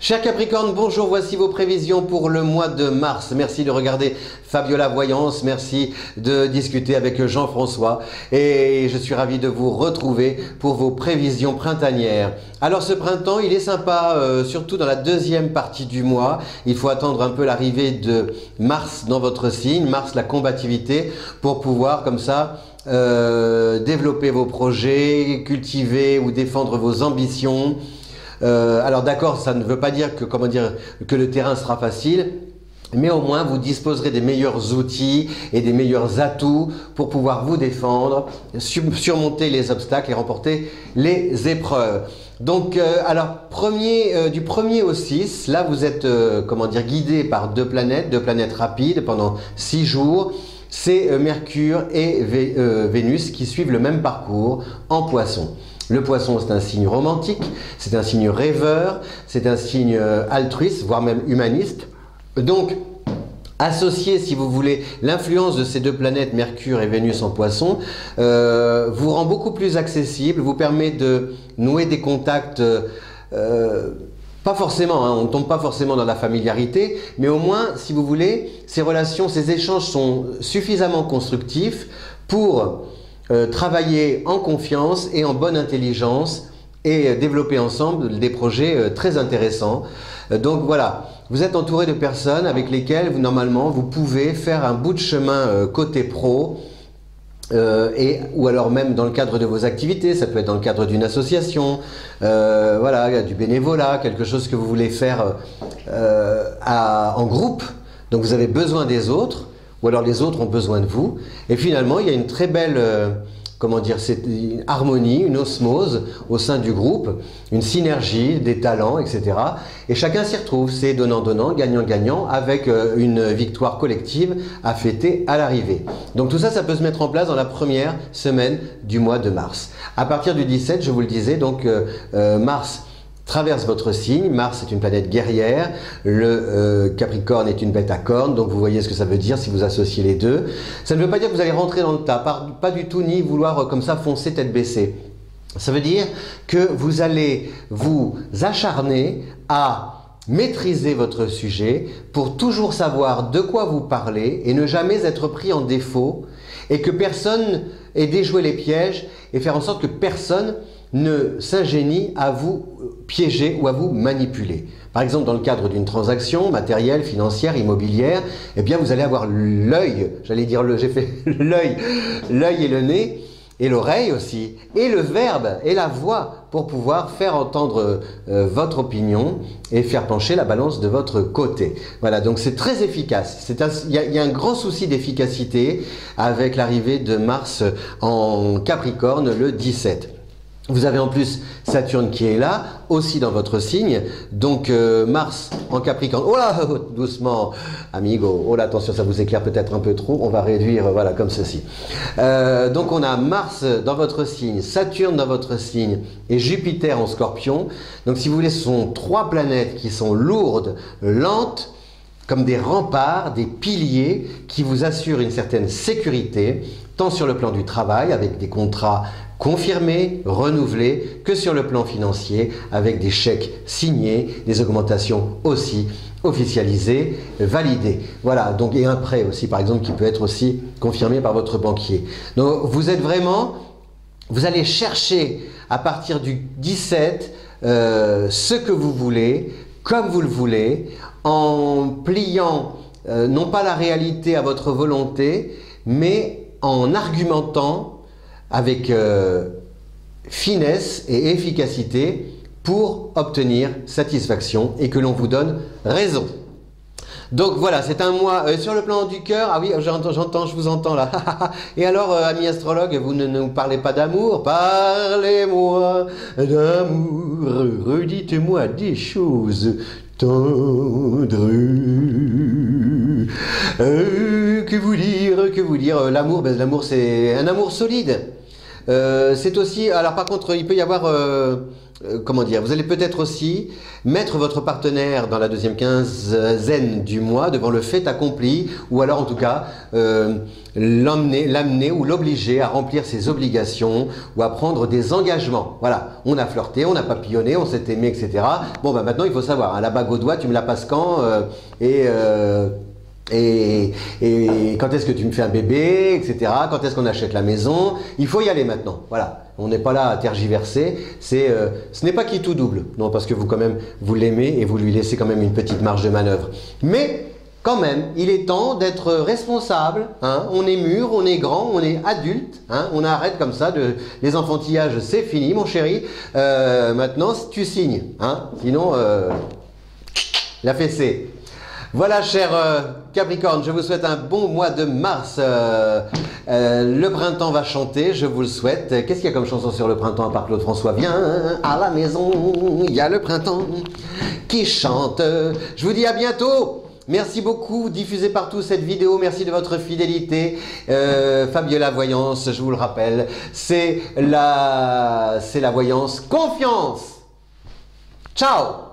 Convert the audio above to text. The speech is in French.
Chers Capricorne, bonjour, voici vos prévisions pour le mois de mars. Merci de regarder Fabiola Voyance, merci de discuter avec Jean-François et je suis ravi de vous retrouver pour vos prévisions printanières. Alors ce printemps, il est sympa, surtout dans la deuxième partie du mois. Il faut attendre un peu l'arrivée de Mars dans votre signe, Mars la combativité, pour pouvoir comme ça développer vos projets, cultiver ou défendre vos ambitions. Alors d'accord, ça ne veut pas dire que le terrain sera facile, mais au moins vous disposerez des meilleurs outils et des meilleurs atouts pour pouvoir vous défendre, surmonter les obstacles et remporter les épreuves. Donc alors du 1er au 6, là vous êtes guidé par deux planètes rapides pendant 6 jours. C'est Mercure et Vénus qui suivent le même parcours en Poisson. Le Poisson, c'est un signe romantique, c'est un signe rêveur, c'est un signe altruiste, voire même humaniste. Donc, associer, si vous voulez, l'influence de ces deux planètes, Mercure et Vénus en Poisson, vous rend beaucoup plus accessible, vous permet de nouer des contacts, pas forcément, on ne tombe pas forcément dans la familiarité, mais au moins, si vous voulez, ces relations, ces échanges sont suffisamment constructifs pour travailler en confiance et en bonne intelligence et développer ensemble des projets très intéressants. Donc voilà, vous êtes entouré de personnes avec lesquelles normalement vous pouvez faire un bout de chemin côté pro ou alors même dans le cadre de vos activités, ça peut être dans le cadre d'une association, voilà, du bénévolat, quelque chose que vous voulez faire en groupe, donc vous avez besoin des autres. Ou alors les autres ont besoin de vous. Et finalement, il y a une très belle, c'est une harmonie, une osmose au sein du groupe, une synergie, des talents, etc. Et chacun s'y retrouve. C'est donnant-donnant, gagnant-gagnant, avec une victoire collective à fêter à l'arrivée. Donc tout ça, ça peut se mettre en place dans la première semaine du mois de mars. À partir du 17, je vous le disais, donc Mars traverse votre signe. Mars est une planète guerrière, le Capricorne est une bête à cornes, donc vous voyez ce que ça veut dire si vous associez les deux. Ça ne veut pas dire que vous allez rentrer dans le tas, pas du tout, ni vouloir comme ça foncer tête baissée. Ça veut dire que vous allez vous acharner à maîtriser votre sujet pour toujours savoir de quoi vous parlez et ne jamais être pris en défaut et que personne ait déjoué les pièges et faire en sorte que personne ne s'ingénie à vous piéger ou à vous manipuler. Par exemple, dans le cadre d'une transaction matérielle, financière, immobilière, eh bien vous allez avoir l'œil, j'ai fait l'œil et le nez, et l'oreille aussi, et le verbe et la voix pour pouvoir faire entendre votre opinion et faire pencher la balance de votre côté. Voilà, donc c'est très efficace. Il y a un grand souci d'efficacité avec l'arrivée de Mars en Capricorne le 17. Vous avez en plus Saturne qui est là, aussi dans votre signe, donc Mars en Capricorne. Oh là, doucement, amigo, oh là, attention, ça vous éclaire peut-être un peu trop, on va réduire, voilà, comme ceci. Donc on a Mars dans votre signe, Saturne dans votre signe et Jupiter en Scorpion. Donc si vous voulez, ce sont 3 planètes qui sont lourdes, lentes, comme des remparts, des piliers qui vous assurent une certaine sécurité, tant sur le plan du travail, avec des contrats confirmés, renouvelés, que sur le plan financier, avec des chèques signés, des augmentations aussi officialisées, validées. Voilà, donc et un prêt aussi, par exemple, qui peut être aussi confirmé par votre banquier. Donc vous allez chercher à partir du 17 ce que vous voulez, comme vous le voulez, en pliant non pas la réalité à votre volonté, mais en argumentant avec finesse et efficacité pour obtenir satisfaction et que l'on vous donne raison. Donc voilà, c'est un mois sur le plan du cœur. Ah oui, j'entends, je vous entends là. Et alors, ami astrologue, vous ne nous parlez pas d'amour? Parlez-moi d'amour, redites-moi des choses tendres. Que vous dire? L'amour, l'amour c'est un amour solide. C'est aussi, alors par contre, il peut y avoir comment dire, vous allez peut-être aussi mettre votre partenaire dans la deuxième quinzaine du mois devant le fait accompli, ou alors en tout cas l'amener ou l'obliger à remplir ses obligations ou à prendre des engagements. Voilà, on a flirté, on a papillonné, on s'est aimé, etc. Bon, bah maintenant il faut savoir, hein, la bague au doigt, tu me la passes quand et quand est-ce que tu me fais un bébé, etc. Quand est-ce qu'on achète la maison? Il faut y aller maintenant. Voilà. On n'est pas là à tergiverser. Ce n'est pas qui tout double. Non, parce que vous quand même, vous l'aimez et vous lui laissez quand même une petite marge de manœuvre. Mais quand même, il est temps d'être responsable. Hein. On est mûr, on est grand, on est adulte. Hein. On arrête comme ça. Les enfantillages, c'est fini, mon chéri. Maintenant, tu signes. Hein. Sinon, la fessée. Voilà, cher Capricorne, je vous souhaite un bon mois de mars. Le printemps va chanter, je vous le souhaite. Qu'est-ce qu'il y a comme chanson sur le printemps à part Claude François? Viens à la maison, il y a le printemps qui chante. Je vous dis à bientôt. Merci beaucoup, diffusez partout cette vidéo, merci de votre fidélité. Fabiola Voyance, je vous le rappelle, c'est la voyance confiance. Ciao.